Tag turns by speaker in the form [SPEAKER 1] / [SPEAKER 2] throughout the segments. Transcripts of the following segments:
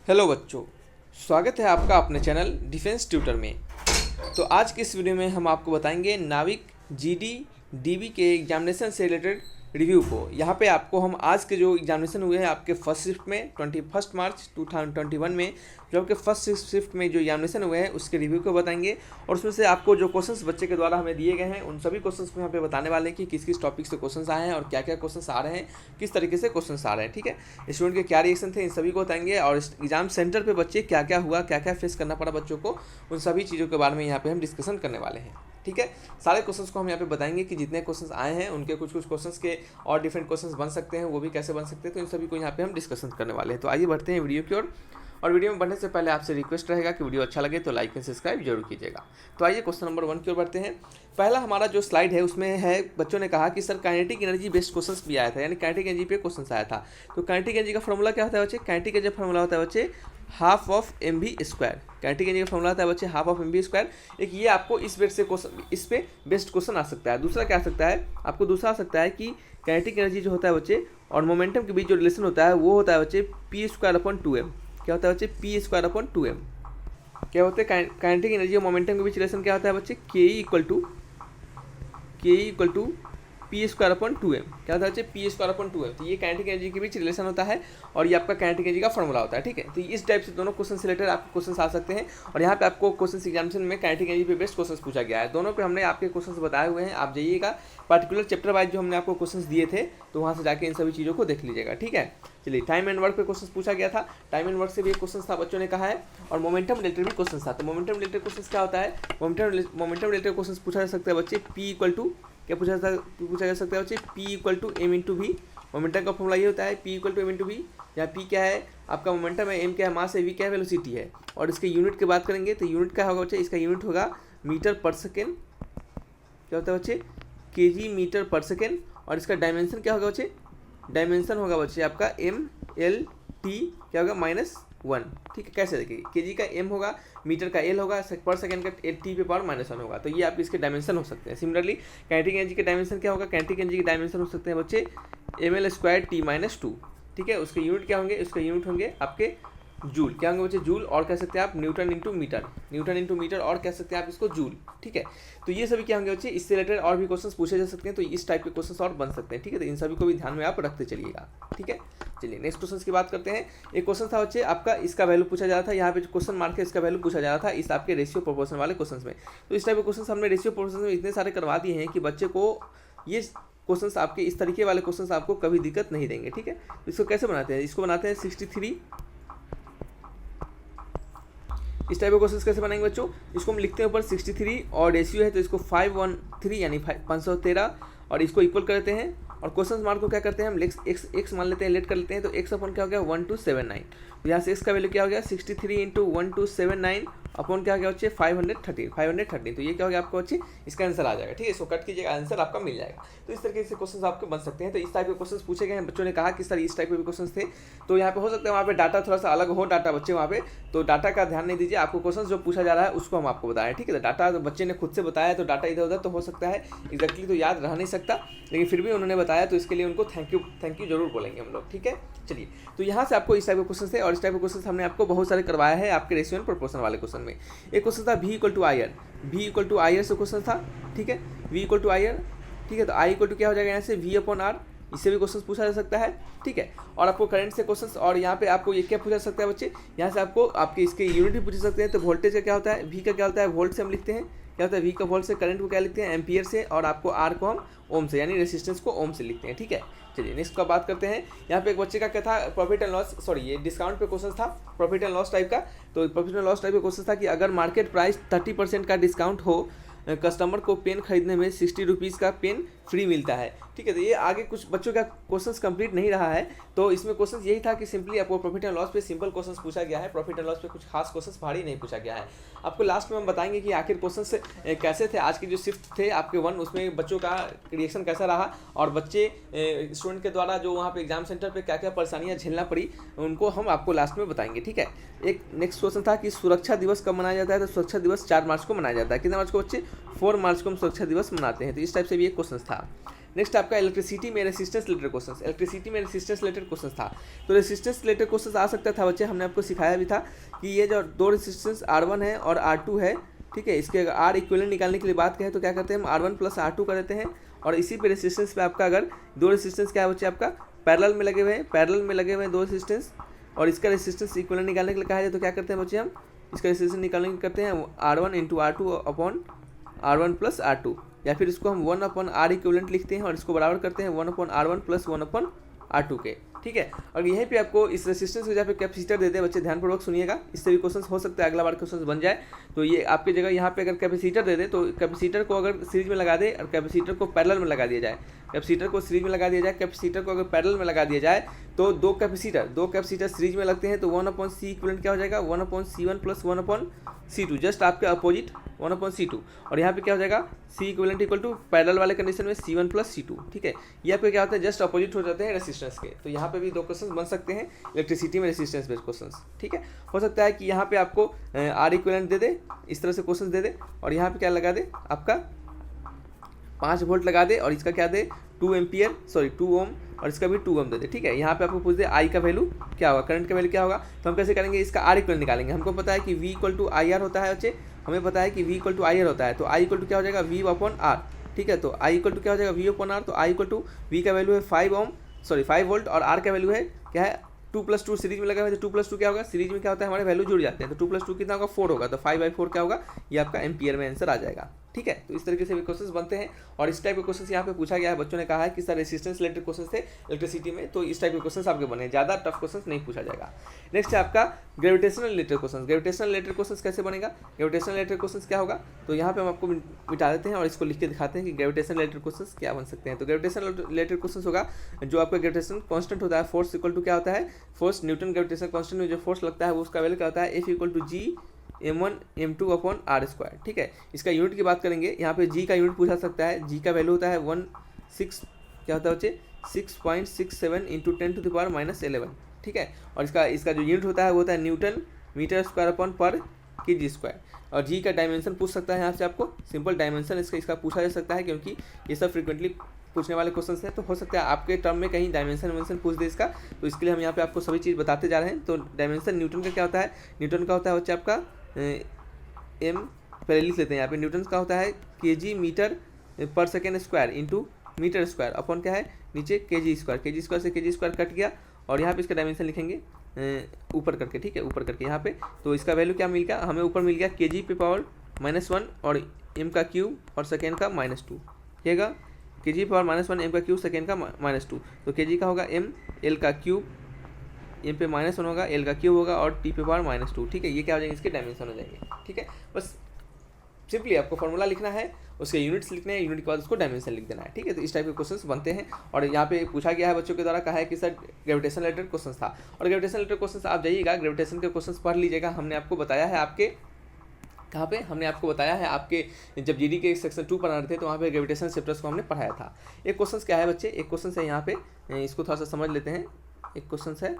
[SPEAKER 1] Hello बच्चों, स्वागत है आपका अपने चैनल डिफेंस ट्यूटर में। तो आज की इस वीडियो में हम आपको बताएंगे नाविक जीडी डीबी के एग्जामिनेशन से रिलेटेड रिव्यू को। यहाँ पे आपको हम आज के जो एग्जामिनेशन हुए हैं आपके फर्स्ट शिफ्ट में 21 मार्च 2021 में जो आपके फर्स्ट शिफ्ट में जो एग्जामिनेशन हुए हैं उसके रिव्यू को बताएंगे और उसमें से आपको जो क्वेश्चंस बच्चे के द्वारा हमें दिए गए हैं उन सभी क्वेश्चंस को यहाँ पे बताने वाले हैं कि किस किस टॉपिक से क्वेश्चंस आए हैं और क्या क्या क्वेश्चंस आ रहे हैं, किस तरीके से क्वेश्चंस आ रहे हैं। ठीक है, स्टूडेंट के क्या रिएक्शन थे इन सभी को बताएंगे और एग्जाम सेंटर पर बच्चे क्या क्या हुआ, क्या क्या फेस करना पड़ा बच्चों को, उन सभी चीज़ों के बारे में यहाँ पर हम डिस्कशन करने वाले हैं। ठीक है, सारे क्वेश्चंस को हम यहाँ पे बताएंगे कि जितने क्वेश्चंस आए हैं उनके कुछ कुछ क्वेश्चंस के और डिफरेंट क्वेश्चंस बन सकते हैं, वो भी कैसे बन सकते हैं, तो इन सभी को यहाँ पे हम डिस्कशन करने वाले हैं। तो आइए बढ़ते हैं वीडियो की ओर। और वीडियो में बढ़ने से पहले आपसे रिक्वेस्ट रहेगा कि वीडियो अच्छा लगे तो लाइक एंड सब्सक्राइब जरूर कीजिएगा। तो आइए क्वेश्चन नंबर 1 की ओर बढ़ते हैं। पहला हमारा जो स्लाइड है उसमें है, बच्चों ने कहा कि sir kinetic energy based questions भी आया था, यानी काइनेटिक एनर्जी पे क्वेश्चन आया था। तो काइनेटिक एनर्जी का फॉर्मूला क्या होता है बच्चे? काइनेटिक एनर्जी का फॉर्मूला होता है बच्चे half of M V square. Kinetic energy का फॉर्मूला होता है बच्चे half of M V square. एक ये आपको इस बेस से क्वेश्चन, इस पे बेस्ट क्वेश्चन आ सकता है। दूसरा क्या आ सकता है आपको? दूसरा आ सकता है कि काइनेटिक एनर्जी जो होता है बच्चे और मोमेंटम के बीच जो रिलेशन होता है वो होता है बच्चे पी स्क्वायर अपॉन 2m। क्या होता है बच्चे? P square upon 2m। क्या होता है काइनेटिक एनर्जी और मोमेंटम के बीच रिलेशन? क्या होता है बच्चे? K equal to P square upon 2m। क्या होता है बच्चे? P square upon 2m। तो ये काइनेटिक एनर्जी के बीच रिलेशन होता है और ये आपका काइनेटिक एनर्जी का फॉर्मूला होता है। ठीक है, तो इस टाइप से दोनों क्वेश्चन से रिलेटेड आपके क्वेश्चन आ सकते हैं और यहाँ पे आपको क्वेश्चन एग्जामिनेशन में काइनेटिक एनर्जी पे बेस्ट क्वेश्चन पूछा गया है। दोनों पे हमने आपके क्वेश्चन बताए हुए हैं, आप जाइएगा पर्टिकुलर चैप्टर वाइज जो हमने आपको क्वेश्चन दिए थे तो वहाँ से जाके इन सभी चीज़ों को देख लीजिएगा। ठीक है, चलिए टाइम एंड वर्क पे क्वेश्चन पूछा गया था, टाइम एंड वर्क से भी एक क्वेश्चन था बच्चों ने कहा है, और मोमेंटम रिलेटेड भी क्वेश्चन था। तो मोमेंटम रिलेटेड क्वेश्चन क्या होता है? मोमेंटम रिलेटेड क्वेश्चन पूछा जा सकता है बच्चे पी इक्वल टू, क्या पूछा जा सकता है बच्चे? P equal to M into V. Momentum का फॉर्मूला ये होता है P equal to M into V, या पी क्या है आपका मोमेंटम है, एम क्या है मास है, वी क्या है वेलोसिटी है। और इसके यूनिट की बात करेंगे तो यूनिट क्या होगा बच्चे? इसका यूनिट होगा मीटर पर सेकेंड। क्या होता है बच्चे? केजी मीटर पर सेकेंड। और इसका डायमेंशन क्या होगा बच्चे? डायमेंशन होगा बच्चे आपका एम एल टी क्या होगा -1। ठीक है, कैसे देखिए? केजी का एम होगा, मीटर का एल होगा, पर सेकंड का टी पे पावर -1 होगा। तो ये आप इसके डायमेंशन हो सकते हैं। सिमिलरली काइनेटिक एनर्जी के डायमेंशन क्या होगा? काइनेटिक एनर्जी के डायमेंशन हो सकते हैं बच्चे एम एल स्क्वायर टी -2। ठीक है, उसके यूनिट क्या होंगे? उसके यूनिट होंगे आपके जूल। क्या होंगे बच्चे? जूल। और कह सकते हैं आप न्यूटन इंटू मीटर, और कह सकते हैं आप इसको जूल। ठीक है, तो ये सभी क्या होंगे बच्चे? इससे रिलेटेड और भी क्वेश्चंस पूछे जा सकते हैं, तो इस टाइप के क्वेश्चंस और बन सकते हैं। ठीक है, तो इन सभी को भी ध्यान में आप रखते चलिएगा। ठीक है, चलिए नेक्स्ट क्वेश्चन की बात करते हैं। एक क्वेश्चन था बच्चे आपका, इसका वैल्यू पूछा जा रहा था, यहाँ पे जो क्वेश्चन मार्क है इसका वैल्यू पूछा जा रहा था इस आपके रेशियो प्रोपोर्शन वाले क्वेश्चन में। तो इस टाइप के क्वेश्चन हमने रेशियो प्रोपोर्शन में इतने सारे करवा दिए हैं कि बच्चे को ये क्वेश्चंस आपके इस तरीके वाले क्वेश्चंस आपको कभी दिक्कत नहीं देंगे। ठीक है, तो इसको कैसे बनाते हैं? इसको बनाते हैं 63। इस टाइप के क्वेश्चंस कैसे बनाएंगे बच्चों? इसको हम लिखते हैं ऊपर 63 और रेशियो है तो इसको 513 यानी 513 और इसको इक्वल करते हैं और क्वेश्चन मार्क को क्या करते हैं हम? एक्स मान लेते हैं, लेट कर लेते हैं। तो एक्स अपॉन क्या हो गया? 1279। तो यहाँ से एक्स का वैल्यू क्या हो गया? 63 इंटू 1279 अपॉन क्या हो गया बच्चे? 513। तो ये क्या हो गया आपको बच्चे? इसका आंसर आ जाएगा। ठीक है, इसको कट कीजिएगा, आंसर आपका मिल जाएगा। तो इस तरीके से क्वेश्चन आपके बन सकते हैं। तो इस टाइप के क्वेश्चन पूछे गए हैं। बच्चों ने कहा कि सर इस टाइप के भी क्वेश्चन थे, तो यहाँ पे हो सकता है वहाँ पे डाटा थोड़ा सा अलग हो, डाटा बच्चे वहाँ पे, तो डाटा का ध्यान नहीं दीजिए, आपको क्वेश्चन जो पूछा जा रहा है उसको हम आपको बताएं। ठीक है, तो डाटा बच्चे ने खुद से बताया तो डाटा इधर उधर तो हो सकता है एग्जैक्टली तो याद रह नहीं सकता, लेकिन फिर भी उन्होंने बताया तो इसके लिए उनको थैंक यू जरूर बोलेंगे हम लोग। ठीक है, चलिए तो यहाँ से आपको इस टाइप के क्वेश्चन थे और इस टाइप के क्वेश्चन हमने आपको बहुत सारे करवाया है आपके रेशियो एंड प्रोपोर्शन वाले क्वेश्चन में। एक क्वेश्चन था V equal to I R से क्वेश्चन था। ठीक है, V equal to I R. ठीक है, तो I इक्वल टू क्या हो जाएगा यहाँ से? V upon R। इससे भी क्वेश्चन पूछा जा सकता है। ठीक है, और आपको करंट से क्वेश्चन, और यहाँ पे आपको ये क्या पूछा जा सकता है बच्चे? यहाँ से आपको आपके इसके यूनिट भी पूछ सकते हैं। तो वोल्टेज का क्या होता है? V का क्या होता है? वोल्ट से हम लिखते हैं। क्या होता है? V का वोल्ट से, करंट को क्या लिखते हैं? एम्पियर से, और आपको R को हम ओम से यानी रेसिस्टेंस को ओम से लिखते हैं। ठीक है, चलिए नेक्स्ट का बात करते हैं। यहाँ पे एक बच्चे का क्या था? प्रॉफिट एंड लॉस, सॉरी ये डिस्काउंट पे क्वेश्चन था, प्रॉफिट एंड लॉस टाइप का। तो प्रॉफिट एंड लॉस टाइप का क्वेश्चन था कि अगर मार्केट प्राइस 30% का डिस्काउंट हो, कस्टमर को पेन खरीदने में 60 रुपीज़ का पेन फ्री मिलता है। ठीक है, तो ये आगे कुछ बच्चों का क्वेश्चंस कंप्लीट नहीं रहा है, तो इसमें क्वेश्चन यही था कि सिंपली आपको प्रॉफिट एंड लॉस पे सिंपल क्वेश्चंस पूछा गया है। प्रॉफिट एंड लॉस पे कुछ खास क्वेश्चंस भारी नहीं पूछा गया है। आपको लास्ट में हम बताएंगे कि आखिर क्वेश्चंस कैसे थे। आज की जो शिफ्ट थे आपके 1 उसमें बच्चों का रिएक्शन कैसा रहा और बच्चे स्टूडेंट के द्वारा जो वहाँ पे एग्जाम सेंटर पे क्या क्या परेशानियाँ झेलना पड़ी उनको हम आपको लास्ट में बताएंगे। ठीक है, एक नेक्स्ट क्वेश्चन था कि सुरक्षा दिवस कब मनाया जाता है? तो सुरक्षा दिवस 4 मार्च को मनाया जाता है। कितने मार्च को बच्चे? 4 मार्च को हम सुरक्षा दिवस मनाते हैं। तो इस टाइप से भी एक क्वेश्चन था। नेक्स्ट आपका इलेक्ट्रिसिटी में रेसिस्टेंस रिलेटेड क्वेश्चन, इलेक्ट्रिसिटी में रेसिस्टेंस रिलेटेड क्वेश्चन था। तो रेसिस्टेंस रिलेटेड क्वेश्चन आ सकता था बच्चे, हमने आपको सिखाया भी था कि ये जो दो रेसिस्टेंस R1 है और R2 है, ठीक है, इसके अगर R इक्विवेलेंट निकालने के लिए बात करें तो क्या करते हैं हम R1 + R2 कर देते हैं, और इसी पे रेसिस्टेंस पे आपका अगर दो रेसिस्टेंस क्या है बच्चे आपका पैरेलल में लगे हुए हैं, पैरेलल में लगे हुए हैं दो रेसिस्टेंस, और इसका रेसिस्टेंस इक्विवेलेंट निकालने के लिए कहा जाए तो क्या करते हैं बच्चे हम इसका रेसिस्टेंस निकालने के करते हैं R1 × R2 upon R1 + R2, या फिर इसको हम 1/R इक्विवेलेंट लिखते हैं और इसको बराबर करते हैं 1/R1 + 1/R2 के, ठीक है। और यहीं पे आपको इस रेसिस्टेंस के जगह पे कैपेसिटर दे दे, बच्चे ध्यानपूर्वक सुनिएगा, इससे भी क्वेश्चन हो सकता है अगला बार क्वेश्चन बन जाए। तो ये आपकी जगह यहाँ पे अगर कैपेसिटर दे दे तो कैपेसिटर को अगर सीरीज में लगा दे और कैपेसिटर को पैरेलल में लगा दिया जाए, कैपेसिटर को सीरीज में लगा दिया जाए, कैपेसिटर को अगर पैरेलल में लगा दिया जाए तो दो कैपेसिटर सीरीज में लगते हैं तो 1/C इक्विवेलेंट क्या हो जाएगा 1/C1 + 1/C2, जस्ट आपके अपोजिट 1/C2, और यहाँ पे क्या हो जाएगा C equivalent equal to parallel वाले कंडीशन में C1 + C2, ठीक है। ये आपके क्या होता है जस्ट अपोजिट हो जाते हैं रेसिस्टेंस के। तो यहाँ पे भी दो क्वेश्चन बन सकते हैं इलेक्ट्रिसिटी में रेसिस्टेंस बेस्ड क्वेश्चन, ठीक है। हो सकता है कि यहाँ पे आपको R इक्विवेलेंट दे दे, इस तरह से क्वेश्चन दे दे, और यहाँ पे क्या लगा दे आपका 5 वोल्ट लगा दे, और इसका क्या दे 2 ओम, और इसका भी 2 ओम दे दे, ठीक है। यहाँ पे आपको पूछ दे I का वैल्यू क्या होगा, करंट का वैल्यू क्या होगा, तो हम कैसे करेंगे इसका R इक्विवेलेंट निकालेंगे। हमको पता है कि V = IR होता है बच्चे, हमें पता है कि V = IR होता है, तो I = क्या हो जाएगा V/R, ठीक है। तो I = क्या हो जाएगा V/R, तो I = V का वैल्यू है 5 वोल्ट और R का वैल्यू है क्या है 2 + 2 सीरीज में लगा हुआ है, तो 2 + 2 क्या होगा, सीरीज में क्या होता है हमारे वैल्यू जुड़ जाते हैं, तो 2 + 2 कितना होगा 4 होगा, तो 5/4 क्या होगा, ये आपका एम्पियर में आंसर आ जाएगा, ठीक है। तो इस तरीके से भी क्वेश्चंस बनते हैं, और इस टाइप के क्वेश्चंस यहाँ पे पूछा गया है, बच्चों ने कहा है कि सर रेसिस्टेंस रिलेटेड क्वेश्चंस थे इलेक्ट्रिसिटी में, तो इस टाइप के क्वेश्चंस आपके बने, ज़्यादा टफ क्वेश्चंस नहीं पूछा जाएगा। नेक्स्ट है आपका gravitational related question. Gravitational related question कैसे बनेगा, ग्रेविटेशनल रिलेटेड क्वेश्चन क्या होगा, तो यहाँ पे हम आपको मिटा देते हैं और इसको लिख के दिखाते हैं कि ग्रेविटेशनल रिलेटेड क्वेश्चन क्या बन सकते हैं। तो ग्रेविटेशनल रिलेटेड क्वेश्चन होगा जो आपका ग्रेविटेशन कांस्टेंट होता है, फोर्स इक्वल टू क्या होता है, फोर्स न्यूटन ग्रेविटेशन कांस्टेंट में जो फोर्स लगता है वो उसका वैल्यू क्या होता है, F = G m1 m2/r², ठीक है। इसका यूनिट की बात करेंगे, यहाँ पे G का यूनिट पूछा सकता है, G का वैल्यू होता है 6.67 × 10⁻11, ठीक है। और इसका जो यूनिट होता है वो होता है न्यूटन m²/kg², और G का डायमेंशन पूछ सकता है यहाँ से आपको, सिंपल डायमेंशन इसका पूछा जा सकता है, क्योंकि ये सब फ्रिक्वेंटली पूछने वाले क्वेश्चन हैं, तो हो सकता है आपके टर्म में कहीं डायमेंशन पूछ दे इसका, तो इसके लिए हम यहाँ पे आपको सभी चीज़ बताते जा रहे हैं। तो डायमेंशन न्यूटन का क्या होता है, न्यूटन का होता है बच्चे आपका m, पहले लिख लेते हैं यहाँ पे, न्यूटन का होता है kg m/s² into m² upon क्या है नीचे kg² से kg² कट गया, और यहाँ पे इसका डायमेंशन लिखेंगे ऊपर करके, ठीक है, ऊपर करके यहाँ पे, तो इसका वैल्यू क्या मिल गया हमें, ऊपर मिल गया kg⁻⁻1 और m³ और सेकेंड का -2, ठीक kg⁻⁻1 m³ सेकेंड का -2, तो kg का होगा m, l का क्यूब, m पे -1 होगा, l का क्यूब होगा और t पे -2, ठीक है। ये क्या हो जाएंगे इसके डायमेंशन हो जाएंगे, ठीक है। बस सिंपली आपको फॉर्मूला लिखना है, उसके यूनिट्स लिखने हैं, यूनिट के बाद उसको डायमेंशन लिख देना है, ठीक है। तो इस टाइप के क्वेश्चंस बनते हैं, और यहाँ पे पूछा गया है बच्चों के द्वारा, कहा है कि सर ग्रेविटेशन रिलेटेड क्वेश्चंस था, और ग्रेविटेशन रिलेटेड क्वेश्चंस आप जाइएगा, ग्रेविटेशन के क्वेश्चंस पढ़ लीजिएगा। हमने आपको बताया है आपके कहाँ पे, हमने आपको बताया है आपके जब जीडी के सेक्शन 2 पढ़ा रहे थे तो वहाँ पे ग्रेविटेशन चैप्टर्स को हमने पढ़ाया था। एक क्वेश्चन क्या है बच्चे, एक क्वेश्चन है यहाँ पे, इसको थोड़ा सा समझ लेते हैं। एक क्वेश्चन है,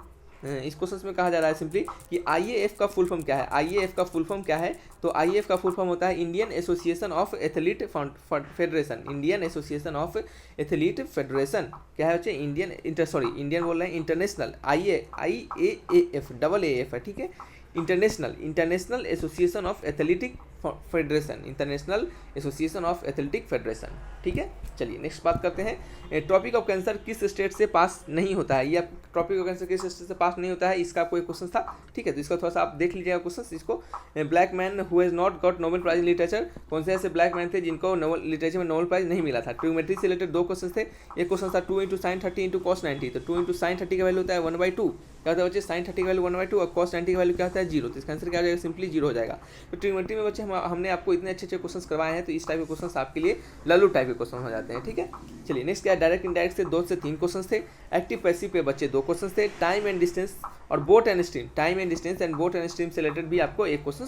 [SPEAKER 1] इस क्वेश्चन में कहा जा रहा है सिंपली कि IAF का फुल फॉर्म क्या है। IAF का फुल फॉर्म क्या है, तो IAF का फुल फॉर्म होता है Indian association of athlete federation. Indian association of athlete federation क्या है बच्चे, इंडियन बोल रहे हैं, इंटरनेशनल IAAF AAF है, ठीक है, international association of athletic federation, international association of athletic federation, ठीक है। चलिए नेक्स्ट बात करते हैं, ट्रॉपिक ऑफ कैंसर किस स्टेट से पास नहीं होता है, ये ट्रॉपिक ऑफ कैंसर किस स्टेट से पास नहीं होता है, इसका कोई क्वेश्चन था, ठीक है। तो इसका थोड़ा सा आप देख लीजिएगा क्वेश्चन। इसको black man who has not got Nobel prize in literature, कौन से ऐसे ब्लैक मैन थे जिनको लिटरेचर में नोबेल प्राइज नहीं मिला था। ट्रिग्नोमेट्री से रिलेटेड 2 क्वेश्चन थे। एक क्वेश्चन था 2 × sin 30 × cos 90, तो 2 × sin 30 का वैल्यू होता है 1/2, क्या होता है बच्चे, sin 30 का वैल्यू 1/2 और cos 90 का वैल्यू क्या होता है 0, तो इसका आंसर क्या हो जाएगा, सिंपली 0 हो जाएगा। तो ट्रिग्नोमेट्री में बच्चे हमने आपको इतने अच्छे क्वेश्चन करवाए हैं, तो इस टाइप के क्वेश्चन आपके लिए लल्लू टाइप के क्वेश्चन हो जाते हैं, ठीक है। चलिए नेक्स्ट क्या, डायरेक्ट इनडायरेक्ट से 2 से 3 क्वेश्चन थे। एक्टिव पैसिव पे बच्चे 2 क्वेश्चन थे। टाइम एंड डिस्टेंस और boat and stream, time and distance and boat and stream से रिलेटेड भी आपको 1 क्वेश्चन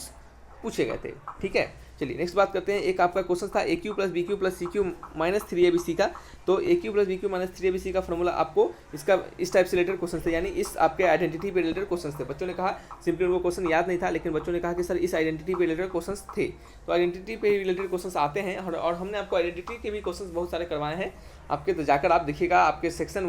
[SPEAKER 1] पूछे गए थे, ठीक है। चलिए नेक्स्ट बात करते हैं। एक आपका क्वेश्चन था a cube plus b cube plus c cube minus 3ab का। तो a cube plus b cube minus 3ab का फॉर्मूला आपको इसका इस टाइप से रिलेटेड क्वेश्चन थे, यानी इस आपके आइडेंटिटी पे रिलेटेड क्वेश्चन थे। बच्चों ने कहा सिंपली उनको क्वेश्चन याद नहीं था, लेकिन बच्चों ने कहा कि सर इस आइडेंटिटी पे रिलेटेड क्वेश्चन थे। तो आइडेंटिटी पे रिलेटेड क्वेश्चन आते हैं और हमने आपको आइडेंटिटी के भी क्वेश्चन बहुत सारे करवाए हैं आपके। तो जाकर आप देखिएगा, आपके सेक्शन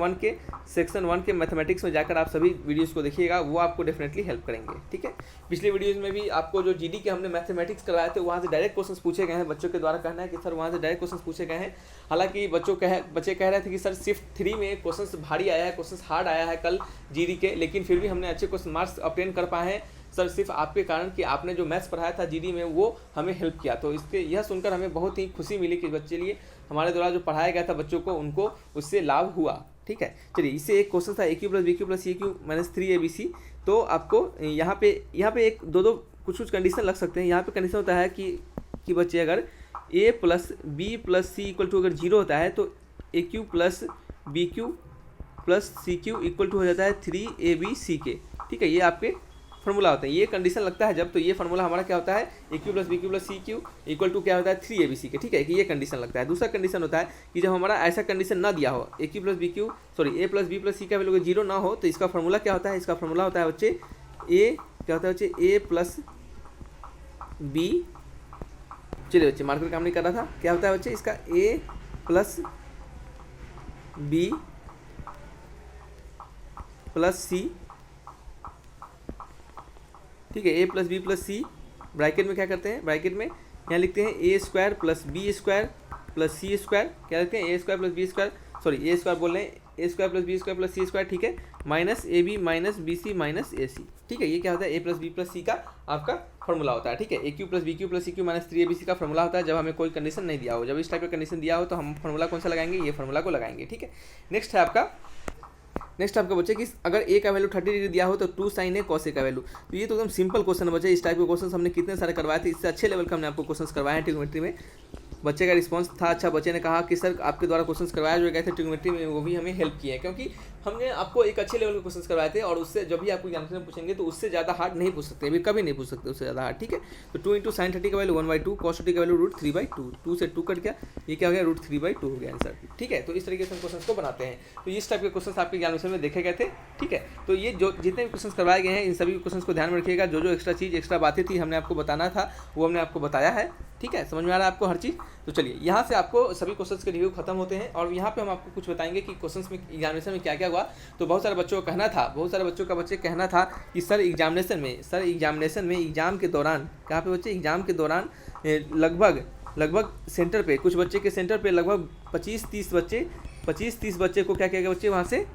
[SPEAKER 1] 1 के मैथमेटिक्स में जाकर आप सभी वीडियोस को देखिएगा, वो आपको डेफिनेटली हेल्प करेंगे। ठीक है, पिछले वीडियोस में भी आपको जो जीडी के हमने मैथमेटिक्स करवाए थे वहाँ से डायरेक्ट क्वेश्चन पूछे गए हैं। बच्चों के द्वारा कहना है कि सर वहाँ से डायरेक्ट क्वेश्चन पूछे गए हैं। हालांकि बच्चे कह रहे थे कि सर शिफ्ट 3 में क्वेश्चन भारी आया है, क्वेश्चन हार्ड आया है कल जीडी के, लेकिन फिर भी हमने अच्छे क्वेश्चन मार्क्स ऑब्टेन कर पाए हैं सर सिर्फ आपके कारण कि आपने जो मैथ्स पढ़ाया था जीडी में वो हमें हेल्प किया। तो इसके यह सुनकर हमें बहुत ही खुशी मिली कि बच्चे लिए हमारे द्वारा जो पढ़ाया गया था बच्चों को उनको उससे लाभ हुआ। ठीक है, चलिए इससे एक क्वेश्चन था a cube plus b cube plus c cube minus 3abc। तो आपको यहाँ पे एक दो कुछ कंडीशन लग सकते हैं। यहाँ पे कंडीशन होता है कि बच्चे अगर a plus b plus c equal to अगर 0 होता है तो a cube plus b cube plus c cube equal to हो जाता है 3abc के। ठीक है, ये आपके फॉर्मूला होता है। ये कंडीशन लगता है जब, तो ये फॉर्मूला हमारा क्या होता है a cube plus b cube plus c cube equal to क्या होता है 3abc के। ठीक है, कि ये कंडीशन लगता है। दूसरा कंडीशन होता है कि जब हमारा ऐसा कंडीशन ना दिया हो ए प्लस बी प्लस सी का वैल्यू 0 ना हो, तो इसका फॉर्मूला क्या होता है, इसका फॉर्मूला होता है बच्चे क्या होता है बच्चे ए प्लस बी, चलिए बच्चे मार्कर काम नहीं कर रहा था, क्या होता है बच्चे इसका a plus b plus c. ठीक है, a plus b plus c bracket में क्या करते हैं, ब्रैकेट में यहाँ लिखते हैं a square plus b square plus c square, क्या लिखते हैं a square plus b square, sorry a square बोल रहे हैं, a square plus b square plus c square. ठीक है, minus a b minus b c minus a c. ठीक है, ये क्या होता है a plus b plus c का आपका फॉर्मूला होता है। ठीक है, a cube plus b cube plus c cube minus 3abc का फॉर्मूला होता है जब हमें कोई कंडीशन नहीं दिया हो। जब इस टाइप का कंडीशन दिया हो तो हम फॉर्मूला कौन सा लगाएंगे, ये फॉर्मूला को लगाएंगे। ठीक है, नेक्स्ट आपका बच्चे कि अगर ए का वैल्यू 30 डिग्री दिया हो तो 2 sin a cos a का वैल्यू। तो ये तो एकदम सिंपल क्वेश्चन है बच्चे। इस टाइप के क्वेश्चन हमने कितने सारे करवाए थे, इससे अच्छे लेवल का हमने आपको क्वेश्चन करवाए हैं ट्रिग्नोमेट्री में। बच्चे का रिस्पांस था अच्छा, बच्चे ने कहा कि सर आपके द्वारा क्वेश्चंस करवाए जो गए थे ट्रिग्नोमेट्री में वो भी हमें हेल्प किए हैं, क्योंकि हमने आपको एक अच्छे लेवल के क्वेश्चंस करवाए थे और उससे जब भी आपको एग्जामिनेशन पूछेंगे तो उससे ज़्यादा हार्ड नहीं पूछ सकते, अभी कभी नहीं पूछ सकते उससे ज़्यादा हार्ड। ठीक है, तो 2 × sin 30 का वैल्यू 1/2, cos 30 का वैल्यू √3/2, 2 से 2 कट गया, ये क्या हो गया √3/2 हो गया आंसर। ठीक है, तो इस तरीके से हम क्वेश्चन को बनाते हैं। तो इस टाइप के क्वेश्चन आपके एग्जामिनेशन में देखे गए थे। ठीक है, तो ये जो जितने भी क्वेश्चन करवाए गए हैं इन सभी क्वेश्चन को ध्यान में रखिएगा। जो एक्स्ट्रा बातें थी हमने आपको बताना था वो हमने आपको बताया है। ठीक है, समझ में आ रहा है आपको हर चीज़। तो चलिए यहाँ से आपको सभी क्वेश्चंस के रिव्यू खत्म होते हैं और यहाँ पे हम आपको कुछ बताएंगे कि क्वेश्चंस में एग्जामिनेशन में क्या क्या हुआ। तो बहुत सारे बच्चों का कहना था कि सर एग्जामिनेशन में एग्जाम के दौरान कहाँ पे बच्चे एग्जाम के दौरान लगभग सेंटर पे कुछ बच्चे के सेंटर पे लगभग 25-30 बच्चे को क्या किया गया बच्चे वहाँ से।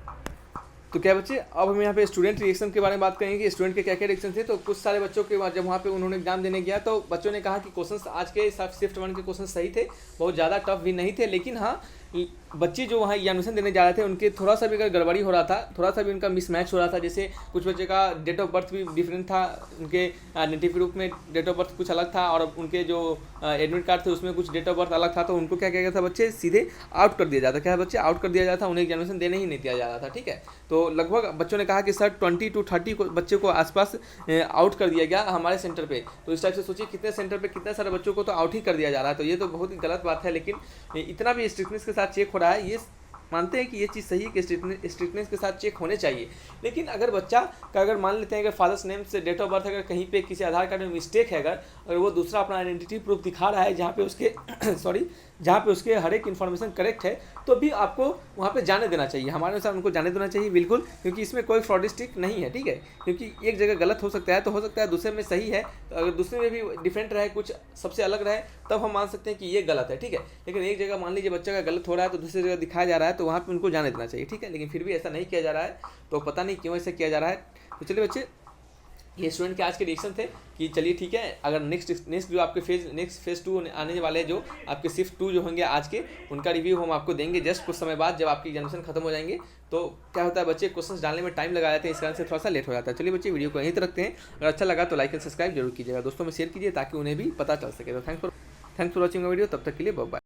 [SPEAKER 1] तो क्या बच्चे अब हम यहाँ पे स्टूडेंट रिएक्शन के बारे में बात करेंगे कि स्टूडेंट के क्या क्या रिएक्शन थे। तो कुछ सारे बच्चों के बाद जब वहाँ पे उन्होंने एग्जाम देने गया तो बच्चों ने कहा कि क्वेश्चंस आज के शिफ्ट 1 के क्वेश्चन सही थे, बहुत ज़्यादा टफ भी नहीं थे, लेकिन हाँ बच्चे जो वहाँ एग्जामिनेशन देने जा रहे थे उनके थोड़ा सा भी अगर गड़बड़ी हो रहा था, थोड़ा सा भी उनका मिसमैच हो रहा था। जैसे कुछ बच्चे का डेट ऑफ बर्थ भी डिफरेंट था, उनके आइडेंटिटी प्रूफ में डेट ऑफ बर्थ कुछ अलग था और उनके जो एडमिट कार्ड थे उसमें कुछ डेट ऑफ बर्थ अलग था। तो उनको क्या किया गया था बच्चे सीधे आउट कर दिया जाता, क्या बच्चे आउट कर दिया जाता, उन्हें एग्जामिनेशन देने ही नहीं दिया जा रहा था। ठीक है, तो लगभग बच्चों ने कहा कि सर 20 to 30 बच्चे को आसपास आउट कर दिया गया हमारे सेंटर पे। तो इस टाइप से सोचिए कितने सेंटर पे कितने सारे बच्चों को तो आउट ही कर दिया जा रहा है। तो ये तो बहुत ही गलत बात है, लेकिन इतना भी स्ट्रिक्टनेस के साथ चेक हो रहा है, ये मानते हैं कि ये चीज़ सही है कि स्ट्रिक्टनेस के साथ चेक होने चाहिए। लेकिन अगर बच्चा का अगर मान लेते हैं अगर फादर्स नेम से डेट ऑफ बर्थ अगर कहीं पे किसी आधार कार्ड में मिस्टेक है, अगर वो दूसरा अपना आइडेंटिटी प्रूफ दिखा रहा है जहाँ पे उसके हर एक इन्फॉर्मेशन करेक्ट है, तो भी आपको वहाँ पे जाने देना चाहिए, हमारे अनुसार उनको जाने देना चाहिए बिल्कुल, क्योंकि इसमें कोई फ्रॉडिस्टिक नहीं है। ठीक है, क्योंकि एक जगह गलत हो सकता है तो हो सकता है दूसरे में सही है, तो अगर दूसरे में भी डिफरेंट रहे, कुछ सबसे अलग रहे, तब हम मान सकते हैं कि ये गलत है। ठीक है, लेकिन एक जगह मान लीजिए बच्चा का गलत हो रहा है तो दूसरी जगह दिखाया जा रहा है, तो वहाँ पर उनको जाने देना चाहिए। ठीक है, लेकिन फिर भी ऐसा नहीं किया जा रहा है, तो पता नहीं क्यों ऐसा किया जा रहा है। तो चलिए बच्चे, ये स्टूडेंट के आज के रिएक्शन थे कि चलिए ठीक है, अगर नेक्स्ट जो आपके फेज़ 2 आने वाले जो आपके शिफ्ट 2 जो होंगे आज के, उनका रिव्यू हम आपको देंगे जस्ट कुछ समय बाद, जब आपकी एग्जामिनेशन खत्म हो जाएंगे। तो क्या होता है बच्चे क्वेश्चंस डालने में टाइम लगा जाते हैं, इस कारण से थोड़ा सा लेट हो जाता है। चलिए बच्चे, वीडियो को यहीं तक रखते हैं। अगर अच्छा लगा तो लाइक एंड सब्सक्राइब जरूर कीजिएगा, दोस्तों में शेयर कीजिए ताकि उन्हें भी पता चल सके। तो थैंक्स फॉर वॉचिंग वीडियो, तब तक के लिए बाय बाय।